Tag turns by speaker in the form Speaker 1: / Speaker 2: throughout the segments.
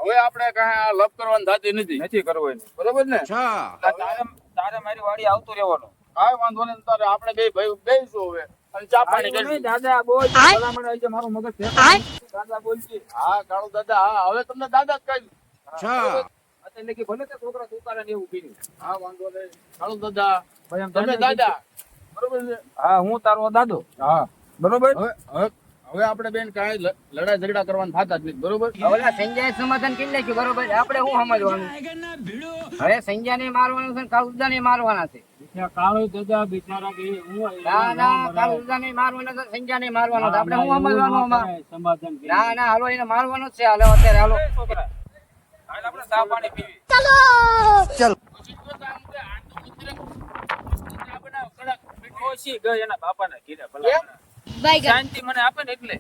Speaker 1: હવે આપણે કાંઈ લપ કરવાની થતી નથી કરવાની, બરોબર ને?
Speaker 2: તારે મારી વાડી આવતું રહેવાનું.
Speaker 1: કાંઈ વાંધો નહીં. તારે આપણે બે ભાઈ બેસીશું હવે અને ચા પાણી કરીશું.
Speaker 2: દાદા બોલ, ભલામણ આવી છે, મારું મગજ ફેરફાર. દાદા બોલજી.
Speaker 1: હા કાળુ દાદા, હા હવે તમને દાદા જ કહ્યું.
Speaker 2: એટલે કે ભલે તે છોકરા તુકારા ને એવું પીર્યું.
Speaker 1: હા વાંધો નહીં. કાળુ દાદા તમે દાદા, બરોબર છે?
Speaker 2: હા, હું તારો દાદો.
Speaker 1: હા
Speaker 2: બરોબર.
Speaker 1: હવે આપણે બેન કાંઈ લડાઈ ઝઘડા કરવાનું થતા જ નથી, બરોબર?
Speaker 3: ઓલા સંજય સમાધાન કરી નાખ્યું, બરોબર. આપણે શું સમજવાનું? હવે સંજય ને મારવાનું છે, કાળુદા ને મારવાના છે.
Speaker 2: કાળો દાદા બિચારા કે
Speaker 3: ના ના, કાળુદા ને મારવાના છે, સંજય ને મારવાનો છે. આપણે શું સમજવાનું આમાં?
Speaker 2: સમાધાન
Speaker 3: ના ના, હાલો એને મારવાનો જ છે. હાલો અત્યારે હાલો.
Speaker 2: હાલ આપણે ચા પાણી પીવી. ઓછી ગઈ એના બાપાના ઘીરે ભલા શાંતિ મને આપે ને એટલે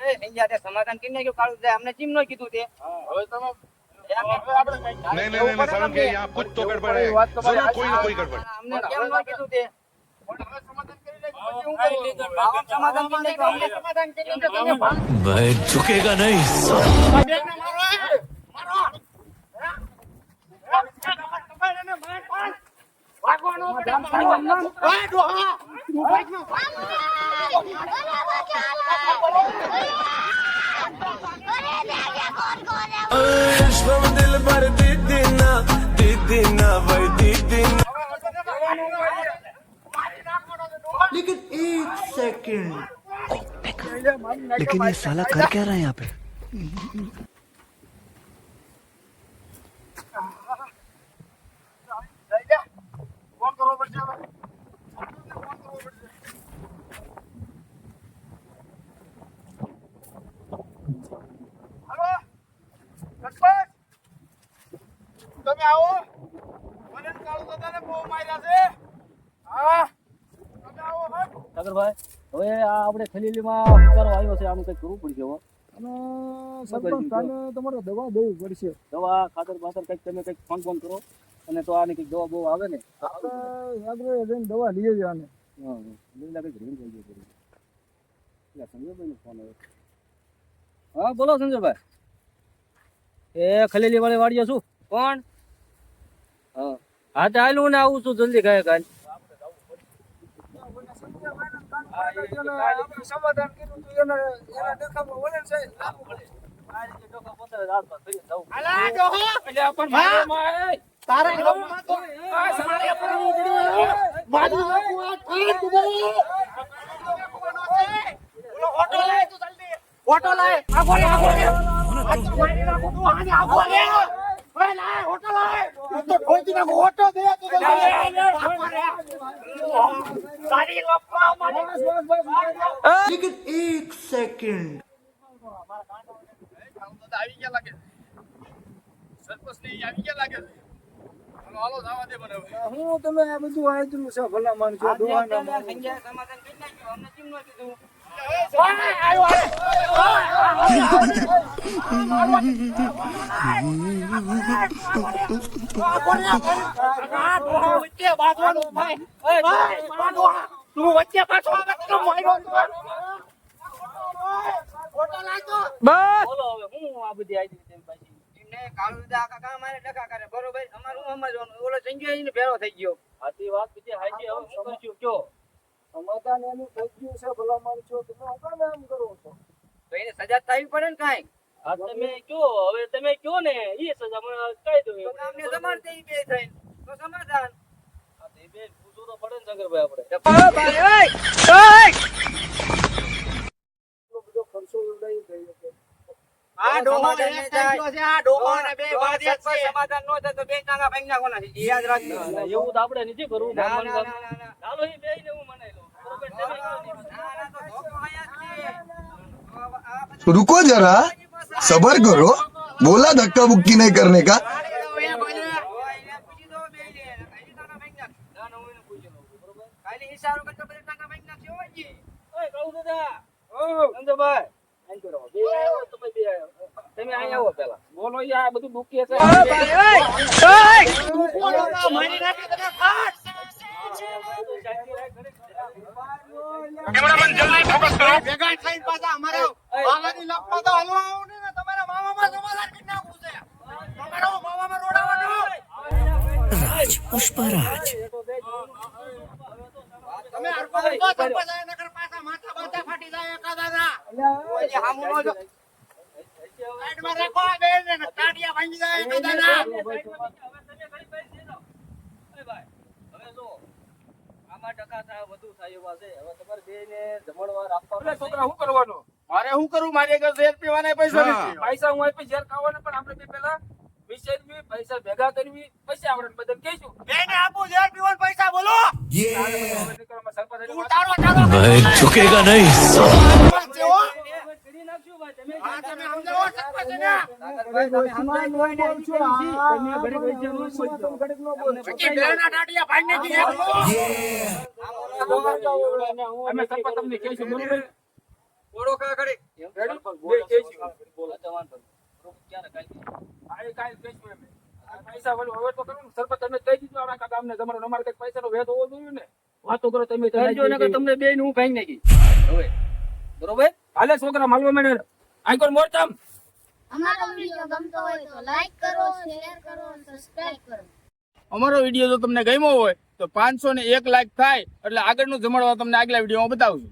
Speaker 3: એ સંજય તે સમાધાન કરી નાખ્યું. કાળુદા અમને ચીમ નો કીધું તે.
Speaker 1: હવે તમે
Speaker 4: नहीं साहब के यहाँ कुछ तो गड़बड़ है, जरूर कोई ना कोई गड़बड़।
Speaker 3: અમને કેમ નો કીધું તે? સમાધાન કરી નાખ્યું. અમને સમાધાન કરી નાખ્યું.
Speaker 5: मैं झुकेगा नहीं। दिल भर दीदी ना भाई दीदी।
Speaker 6: लेकिन एक सेकंड,
Speaker 5: लेकिन ये साला कर क्या रहा है यहाँ पे?
Speaker 1: તમે આવો. મને કાળુ દાદાને બહુ માર્યા છે. હા તમે આવો.
Speaker 2: સાગરભાઈ, હવે આ આપણે ખલીલીમાં ઉતારો આવ્યો છે, આનું કંઈક કરવું પડશે. અને સરપંચ તમારે દવા દેવી પડશે. દવા ખાતર બાતર કંઈક તમે કંઈક ફોન ફોન કરો અને તો આની કંઈક દવા બહુ આવે ને આપણે દવા લઈએ જ આને. સંજયભાઈ નો ફોન આવ્યો. હા બોલો સંજયભાઈ. એ ખલીલી વાળી વાડીએ છું. કોણ? હા હા તો હાલું ને આવું છું જલ્દી કાંઈ કાંઈ. સમાધાન કર્યું તું એના ડખામાં વળે છે.
Speaker 6: लेकिन एक सेकंड,
Speaker 1: આવી ગયા લાગે. સરપંચ ને આવી ગયા લાગે. હાલો જવા દે મને હવે.
Speaker 2: હું તમે આ બધું આયોજન છે ભલામણ છો દોવાના
Speaker 3: સંજય સમાધાન કરી નાખ્યું. અમને ચીમ નો કીધું. કાળુદા કાકા અમારે ડખા કરે, બરોબર. અમારું સમજવાનું. ઓલો સંજય ને ભેળો થઈ ગયો.
Speaker 2: આથી વાત બીજી હાઈ હવે સમજ્યું કયો સમાધાન એનું થઈ ગયું છે ભલામણ છો તમે કામ એમ કરો છો
Speaker 3: તો એને સજા થવી પડે ને કાંઈક.
Speaker 2: આ તમે કયો હવે તમે કયો ને એ સજા મને કહી દો.
Speaker 3: તો અમને સમાધાન ઈ બે થઈ તો સમાધાન.
Speaker 2: આ તે બે પૂછવું તો પડે ને સાગરભાઈ આપણે બધો ખર્ચો ઉડાઈ ગયો છે.
Speaker 3: આ ડોહાને એક થઈ ગયો છે. આ ડોહાને બે વાત એક પર સમાધાન નો થાય તો બે ટાંગા ભાંગી નાખવાના છે. યાદ રાખજો.
Speaker 2: એવું તો આપણે નથી કરવું.
Speaker 3: ના ના ના ના.
Speaker 2: ચાલો એ બે ને હું મનાઈ લઉં. બરોબર તમે
Speaker 3: ના ના તો ધોકો આયા છે.
Speaker 7: रुको जरा, सबर करो, बोला धक्का बुक्की नहीं करने का।
Speaker 2: તમે અહીં આવો પેલા બોલો યાર બધું દુખી છે.
Speaker 1: કેમેરામેન જલ્દી ફોકસ કરો. ભેગા થઈને પાછા અમારે વાલાની લપમાં તો હલવા આવું ને
Speaker 5: पुष्पराज
Speaker 1: તમે હરકો હરકો સરપંચ આયા નકર પાછા માથા બાથા ફાટી જાય એકાદાના. ઓય હામું નો જો. સાઈડમાં રાખો આ બેન ને કાઢિયા ભાંગી જાય એકાદાના.
Speaker 2: છોકરા શું કરવાનું?
Speaker 1: મારે શું કરું? મારે એક ઝેર પીવાના પૈસા નથી.
Speaker 2: પૈસા હું આપી ઝેર ખાવાના, પણ આપણે બે પેલા વિચારવી, પૈસા ભેગા કરવી, પછી આપણે બધાને કહીશું.
Speaker 1: બેને આપું ઝેર પીવાના પૈસા બોલો. તું તારો તારો
Speaker 5: मैं झुकेगा नहीं
Speaker 1: સરપંચ છે, હો.
Speaker 2: કરી નાખશું ભાઈ, તમે
Speaker 1: હા, તમે સમજાવો સરપંચને. પછી બેના ટાટિયા ભાંગી દીધી એકલો.
Speaker 2: અમે સરપંચ તમને કહીશું, બરોબર?
Speaker 3: ઓળો કા કરી
Speaker 2: બે કહીશું. હા, એ કાંઈ કહીશું અમે. આ પૈસા વાળું હવે તો કરું ને, સરપંચ તમે કહી દીધું આપણા આખા ગામને, તમારે અમારે કઈક પૈસાનો વેધ હોવો જોઈએ ને. વાતો કરો તમે તમને બે હું ભાઈ નાખી હવે, બરોબર? હાલે છોકરા માલવા મને આઈકોન મોરચામ.
Speaker 8: અમારો વિડિયો ગમતો હોય તો લાઈક કરો, શેર કરો, સબસ્ક્રાઇબ કરો.
Speaker 1: અમારો વિડીયો જો તમને ગમ્યો હોય તો 501 લાઈક થાય એટલે આગળનું જમાડવા તમને આગલા વિડીયોમાં બતાવશું.